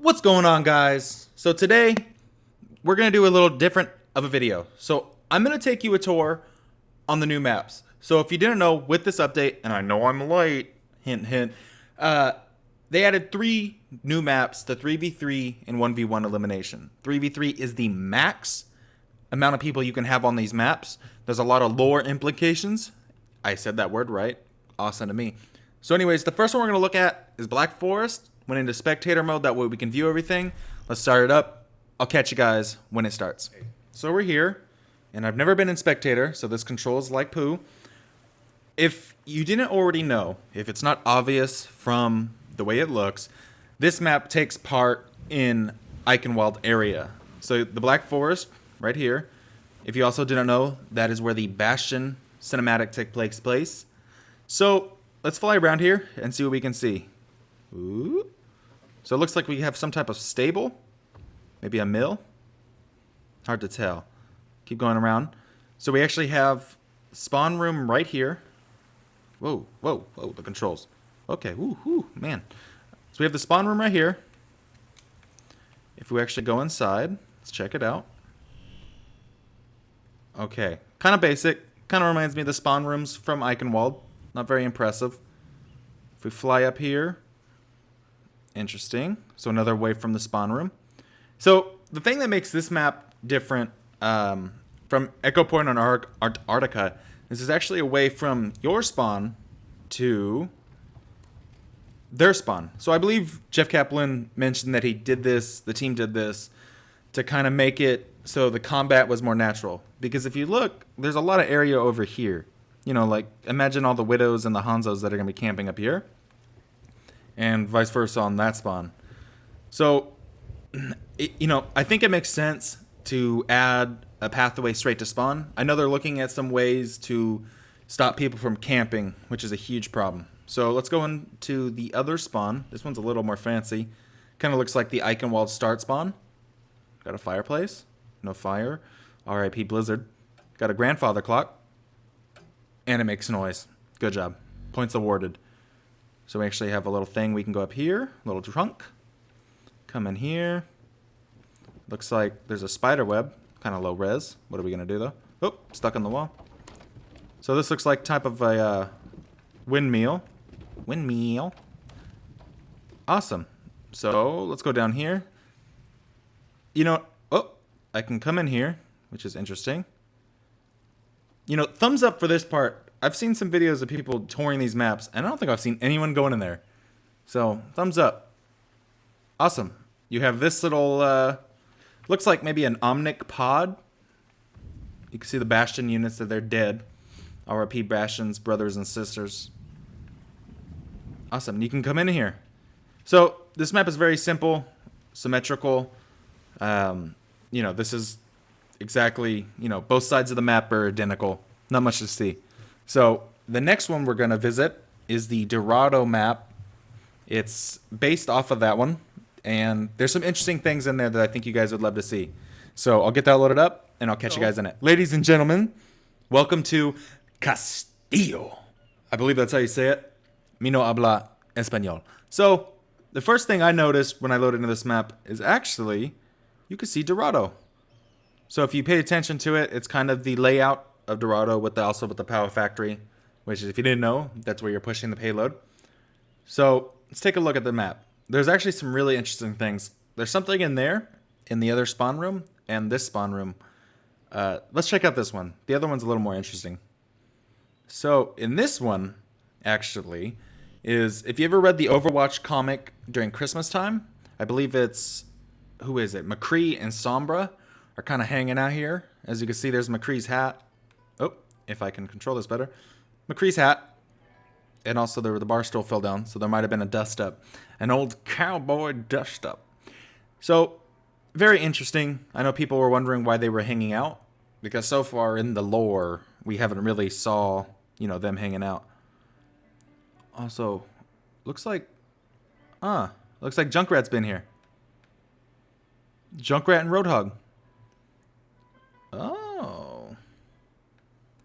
What's going on, guys? So today we're gonna do a little different of a video. So I'm gonna take you a tour on the new maps. So if you didn't know, with this update, and I know I'm late, hint hint, they added 3 new maps to 3v3 and 1v1 elimination. 3v3 is the max amount of people you can have on these maps. There's a lot of lore implications. I said that word right. Awesome to me. So anyways, the first one we're gonna look at is Black Forest. Went into spectator mode, that way we can view everything. Let's start it up. I'll catch you guys when it starts. So we're here, and I've never been in spectator, so this controls like poo. If you didn't already know, if it's not obvious from the way it looks, this map takes part in Eichenwald area. So the Black Forest, right here. If you also didn't know, that is where the Bastion cinematic takes place. So let's fly around here and see what we can see. Ooh. So it looks like we have some type of stable. Maybe a mill. Hard to tell. Keep going around. So we actually have spawn room right here. Whoa, whoa, whoa, the controls. Okay, woo, man. So we have the spawn room right here. If we actually go inside, let's check it out. Okay, kind of basic. Kind of reminds me of the spawn rooms from Eichenwald. Not very impressive. If we fly up here. Interesting. So another way from the spawn room. So the thing that makes this map different from Echo Point on Antarctica is there's actually a way from your spawn to their spawn. So I believe Jeff Kaplan mentioned that he did this, the team did this, to kind of make it so the combat was more natural. Because if you look, there's a lot of area over here. You know, like imagine all the widows and the Hanzos that are going to be camping up here. And vice versa on that spawn. So, I think it makes sense to add a pathway straight to spawn. I know they're looking at some ways to stop people from camping, which is a huge problem. So let's go into the other spawn. This one's a little more fancy. Kind of looks like the Eichenwald start spawn. Got a fireplace. No fire. R.I.P. Blizzard. Got a grandfather clock. And it makes noise. Good job. Points awarded. So we actually have a little thing. We can go up here, little trunk. Come in here. Looks like there's a spider web, kind of low res. What are we gonna do though? Oh, stuck on the wall. So this looks like type of a windmill. Windmill. Awesome. So let's go down here. Oh, I can come in here, which is interesting. Thumbs up for this part. I've seen some videos of people touring these maps, and I don't think I've seen anyone going in there. So, thumbs up. Awesome. You have this little, looks like maybe an Omnic pod. You can see the Bastion units that they're dead. R.I.P. Bastion's brothers and sisters. Awesome. You can come in here. So, this map is very simple, symmetrical. This is exactly, both sides of the map are identical. Not much to see. So the next one we're going to visit is the Dorado map. It's based off of that one. And there's some interesting things in there that I think you guys would love to see. So I'll get that loaded up and I'll catch you guys in it. Ladies and gentlemen, welcome to Castillo. I believe that's how you say it. Mi no habla español. So the first thing I noticed when I loaded into this map is actually you can see Dorado. So if you pay attention to it, it's kind of the layout of Dorado also with the power factory, which is, if you didn't know, that's where you're pushing the payload. So let's take a look at the map. There's actually some really interesting things. There's something in there in the other spawn room and this spawn room. Let's check out this one. The other one's a little more interesting. So in this one, actually, is if you ever read the Overwatch comic during Christmas time, I believe it's, who is it? McCree and Sombra are kind of hanging out here. As you can see, there's McCree's hat. Oh, if I can control this better. McCree's hat. And also the bar stool fell down, so there might have been a dust up. An old cowboy dust up. So, very interesting. I know people were wondering why they were hanging out. Because so far in the lore, we haven't really saw, them hanging out. Also, looks like Junkrat's been here. Junkrat and Roadhog. Oh.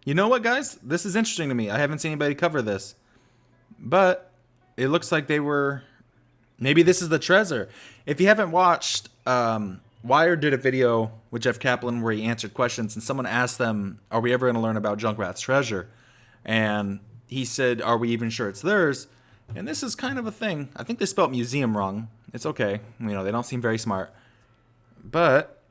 You know what, guys? This is interesting to me. I haven't seen anybody cover this. But it looks like they were Maybe this is the treasure. If you haven't watched, Wire did a video with Jeff Kaplan where he answered questions, and someone asked them, are we ever going to learn about Junkrats Treasure? And he said, are we even sure it's theirs? And this is kind of a thing. I think they spelled museum wrong. It's okay. You know, they don't seem very smart. But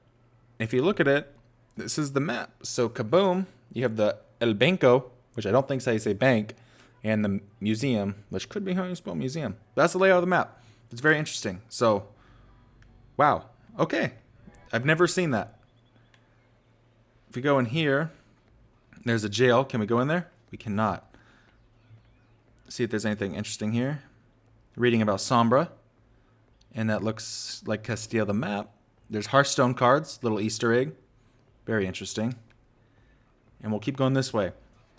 if you look at it, this is the map. So kaboom, you have the El Banco, which I don't think is how you say bank, and the museum, which could be how you spell museum. That's the layout of the map. It's very interesting. So, wow. Okay. I've never seen that. If we go in here, there's a jail. Can we go in there? We cannot. See if there's anything interesting here. Reading about Sombra. And that looks like Castilla the map. There's Hearthstone cards. Little Easter egg. Very interesting. And we'll keep going this way.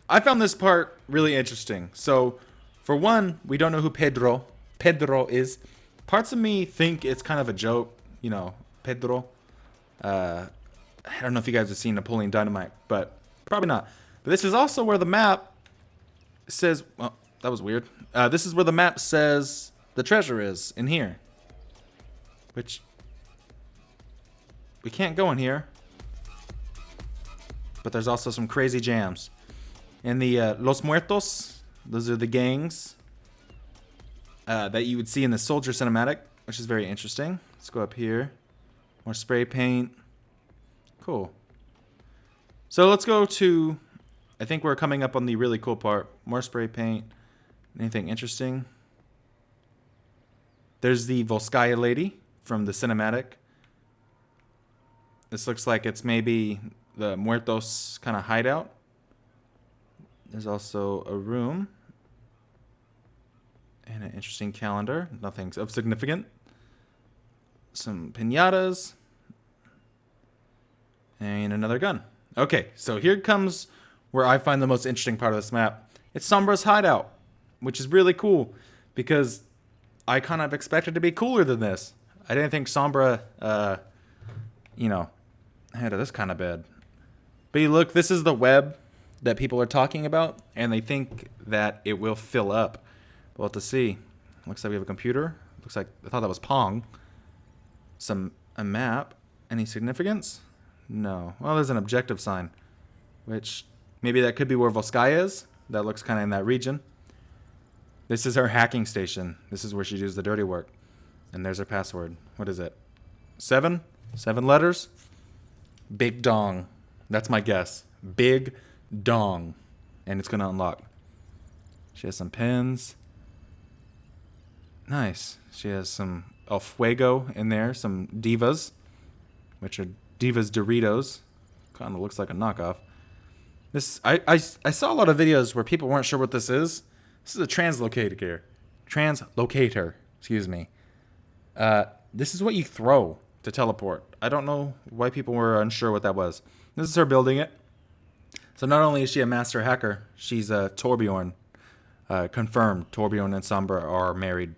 I found this part really interesting. So, for one, we don't know who Pedro is. Parts of me think it's kind of a joke, you know, Pedro. I don't know if you guys have seen Napoleon Dynamite, but probably not. But this is also where the map says, well, that was weird. This is where the map says the treasure is, in here. Which, we can't go in here. But there's also some crazy jams. And the Los Muertos, those are the gangs that you would see in the Soldier cinematic, which is very interesting. Let's go up here. More spray paint. Cool. So let's go to, I think we're coming up on the really cool part. More spray paint. Anything interesting? There's the Volskaya lady from the cinematic. This looks like it's maybe the Muertos kind of hideout. There's also a room. And an interesting calendar. Nothing of significant. Some piñatas. And another gun. Okay, so here comes where I find the most interesting part of this map. It's Sombra's hideout, which is really cool because I kind of expected to be cooler than this. I didn't think Sombra, you know, had this kind of bed. But you look, this is the web that people are talking about, and they think that it will fill up. We'll have to see. Looks like we have a computer. Looks like, I thought that was Pong. A map. Any significance? No. Well, there's an objective sign, which maybe that could be where Volskaya is. That looks kind of in that region. This is her hacking station. This is where she does the dirty work. And there's her password. What is it? 7? 7 letters? Big Dong. That's my guess. Big Dong. And it's going to unlock. She has some pins. Nice. She has some El Fuego in there. Some Divas, which are Divas Doritos. Kind of looks like a knockoff. This I saw a lot of videos where people weren't sure what this is. This is a translocator. Translocator. Excuse me. This is what you throw to teleport. I don't know why people were unsure what that was. This is her building it. So not only is she a master hacker, she's a Torbjorn. Confirmed. Torbjorn and Sombra are married.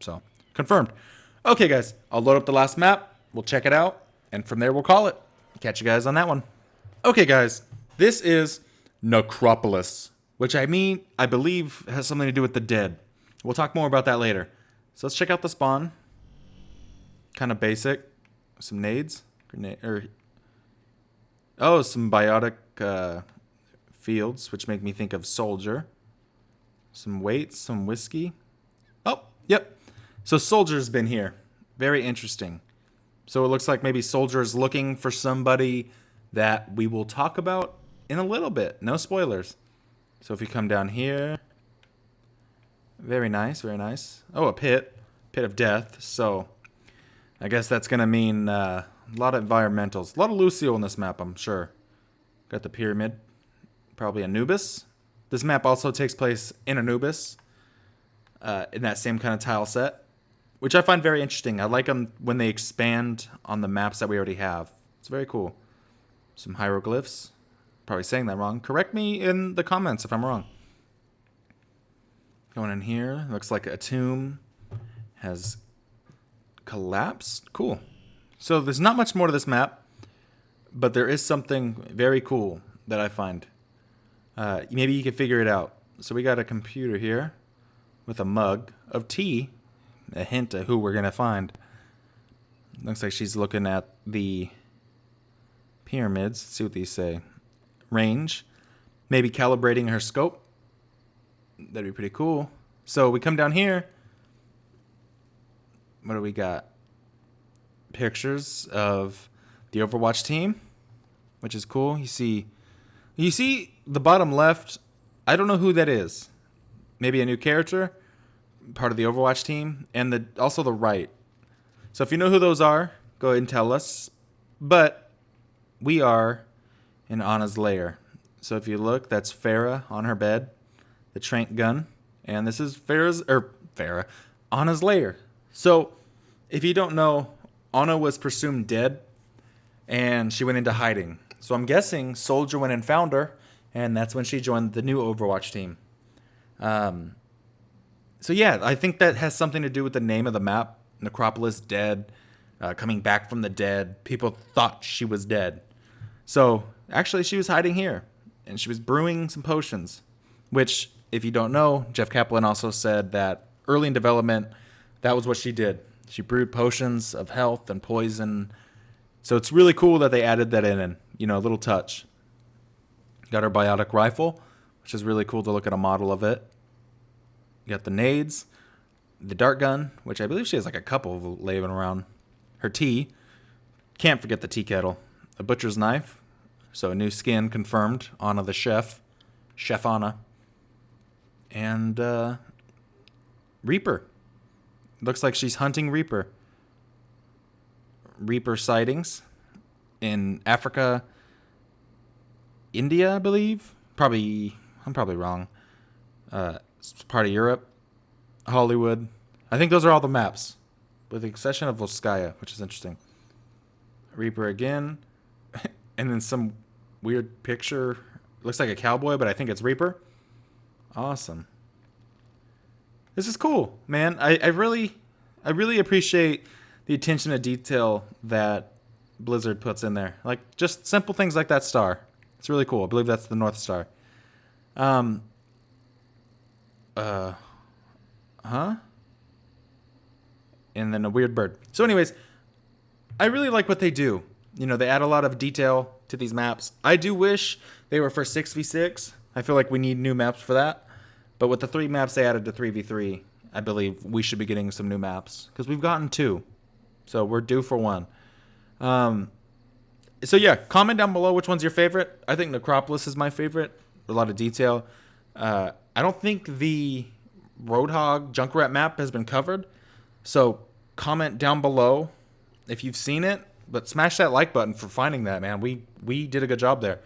So, confirmed. Okay, guys. I'll load up the last map. We'll check it out. And from there, we'll call it. Catch you guys on that one. Okay, guys. This is Necropolis, which I believe has something to do with the dead. We'll talk more about that later. So let's check out the spawn. Kind of basic. Some nades. Some biotic fields, which make me think of Soldier. Some weights, some whiskey. Oh, yep. So Soldier's been here. Very interesting. So it looks like maybe Soldier is looking for somebody that we will talk about in a little bit. No spoilers. So if you come down here. Very nice, very nice. Oh, a pit. Pit of death. So I guess that's going to mean a lot of environmentals. A lot of Lucio in this map, I'm sure. Got the pyramid. Probably Anubis. This map also takes place in Anubis. In that same kind of tile set. Which I find very interesting. I like them when they expand on the maps that we already have. It's very cool. Some hieroglyphs. Probably saying that wrong. Correct me in the comments if I'm wrong. Going in here. Looks like a tomb has collapsed. Cool. So there's not much more to this map. But there is something very cool that I find. Maybe you can figure it out. So we got a computer here with a mug of tea. a hint of who we're going to find. Looks like she's looking at the pyramids. Let's see what these say. Range. Maybe calibrating her scope. That'd be pretty cool. So we come down here. What do we got? Pictures of the Overwatch team, which is cool. You see the bottom left. I don't know who that is. Maybe a new character, part of the Overwatch team, and also the right. So if you know who those are, go ahead and tell us. But we are in Anna's lair. So if you look, that's Farah on her bed, the trank gun, and this is Anna's lair. So if you don't know, Anna was presumed dead, and she went into hiding. So I'm guessing Soldier went and found her, and that's when she joined the new Overwatch team. So yeah, I think that has something to do with the name of the map. Necropolis dead, coming back from the dead. People thought she was dead. So actually she was hiding here, and she was brewing some potions, which, if you don't know, Jeff Kaplan also said that early in development, that was what she did. She brewed potions of health and poison. So it's really cool that they added that in, and, you know, a little touch. Got her biotic rifle, which is really cool to look at a model of it. You got the nades, the dart gun, which I believe she has like a couple laying around. Her tea. Can't forget the tea kettle. A butcher's knife. So a new skin confirmed. Anna the chef. Chef Anna. And Reaper. Looks like she's hunting Reaper. Reaper sightings in Africa, India, I believe. I'm probably wrong. It's part of Europe, Hollywood. I think those are all the maps, with the exception of Volskaya, which is interesting. Reaper again, and then some weird picture. Looks like a cowboy, but I think it's Reaper. Awesome. This is cool, man. I really appreciate the attention to detail that Blizzard puts in there. Like, just simple things like that star. It's really cool. I believe that's the North Star. And then a weird bird. So anyways, I really like what they do. You know, they add a lot of detail to these maps. I do wish they were for 6v6. I feel like we need new maps for that. But with the 3 maps they added to 3v3, I believe we should be getting some new maps, because we've gotten 2. So we're due for 1. So yeah, comment down below which one's your favorite. I think Necropolis is my favorite. A lot of detail. I don't think the Roadhog Junkrat map has been covered. So comment down below if you've seen it. But smash that like button for finding that, man. We did a good job there.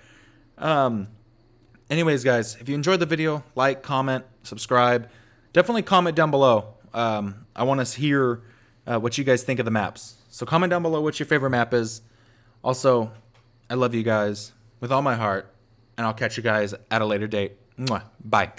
Anyways, guys, if you enjoyed the video, like, comment, subscribe. Definitely comment down below. I want to hear what you guys think of the maps. So comment down below what your favorite map is. Also, I love you guys with all my heart, and I'll catch you guys at a later date. Mwah. Bye.